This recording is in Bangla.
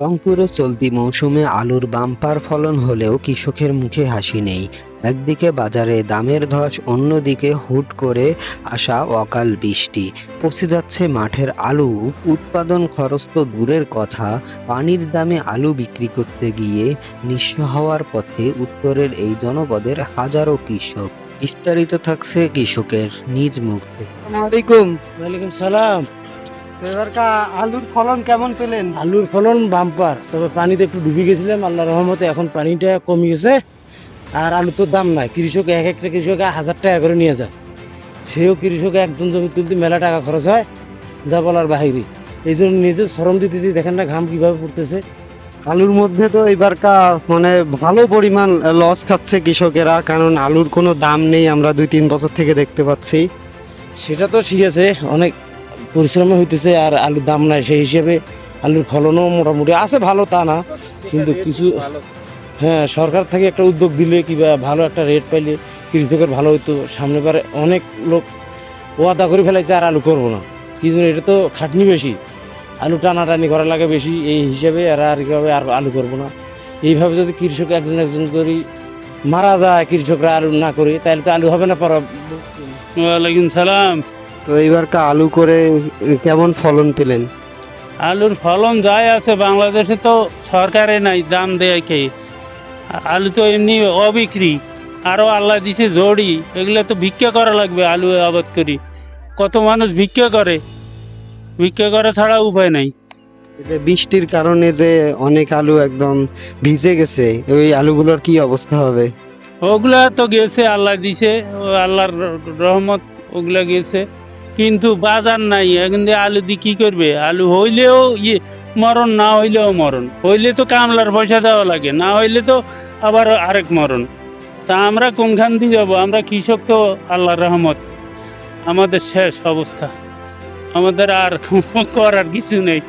রংপুরে চলতি মৌসুমে আলুর বাম্পার ফলন হলেও কৃষকের মুখে হাসি নেই। একদিকে বাজারে দামের ধস, অন্যদিকে হুট করে আসা অকাল বৃষ্টি। পচে যাচ্ছে মাঠের আলু। উৎপাদন খরচ তো দূরের কথা, পানির দামে আলু বিক্রি করতে গিয়ে নিঃস্ব হওয়ার পথে উত্তরের এই জনপদের হাজারো কৃষক। বিস্তারিত থাকছে কৃষকের নিজ মুখ থেকে। আসসালামু আলাইকুম। ওয়ালাইকুম সালাম। এবারকার আলুর ফলন কেমন পেলেন? আলুর ফলন বাম্পার, তবে পানিতে একটু ডুবে গেছিলাম, আল্লাহর রহমতে এখন পানিটা কমে গেছে। আর আলুর তো দাম নাই, কৃষক এক একটা কৃষক 1000 টাকা করে নিয়ে যায়। সেও কৃষক একজন জমি তুলতে মেলা টাকা খরচ হয়, যা বলার বাহিরে। এই জন্য নিজে শ্রম দিতেছি, দেখেন না ঘাম কিভাবে পড়তেছে। আলুর মধ্যে তো এবারকার মানে ভালো পরিমাণ লস খাচ্ছে কৃষকেরা, কারণ আলুর কোনো দাম নেই, আমরা 2-3 বছর থেকে দেখতে পাচ্ছি। সেটা তো ঠিক আছে, অনেক পরিশ্রম হইতেছে, আর আলুর দাম নাই, সেই হিসেবে আলুর ফলনও মোটামুটি আছে, ভালো তা না, কিন্তু কিছু হ্যাঁ সরকার থেকে একটা উদ্যোগ দিলে কিংবা ভালো একটা রেট পাইলে কৃষকের ভালো হতো। সামনে বারে অনেক লোক ওয়াদা করে ফেলাইছে আর আলু করবো না, কি জন্য? এটা তো খাটনি বেশি, আলু টানাটানি করা লাগে বেশি, এই হিসাবে এরা আর কীভাবে আর আলু করবো না। এইভাবে যদি কৃষক একজন একজন করে মারা যায়, কৃষকরা আলু না করে, তাহলে তো আলু হবে না। ওয়ালাইকুম সালাম। তো এবারকার আলু করে কেমন ফলন পেলেন? আলুর ফলন যাই আছে, বাংলাদেশে তো সরকারে নাই দাম দেয় কে। আলু তো এমনি অবিক্রি, আরও আল্লাহ দিছে জড়ি, এগুলো তো ভিক্ষা করা লাগবে। আলু আবাদ করি, কত মানুষ ভিক্ষা করে, ভিক্ষা করা ছাড়া উপায় নাই। এই যে বৃষ্টির কারণে যে অনেক আলু একদম ভিজে গেছে, ওই আলুগুলোর কি অবস্থা হবে? ওগুলা তো গেছে, আল্লাহ দিছে, আল্লাহর রহমত, ওগুলা গেছে, কিন্তু বাজার নাই। এখন দিয়ে আলু দিয়ে কী করবে? আলু হইলেও মরণ, না হইলেও মরণ। হইলে তো কামলার পয়সা দেওয়া লাগে, না হইলে তো আবার আরেক মরণ। তা আমরা কোনখান দিয়ে যাবো? আমরা কৃষক তো আল্লাহর রহমত, আমাদের শেষ অবস্থা, আমাদের আর করার কিছু নেই।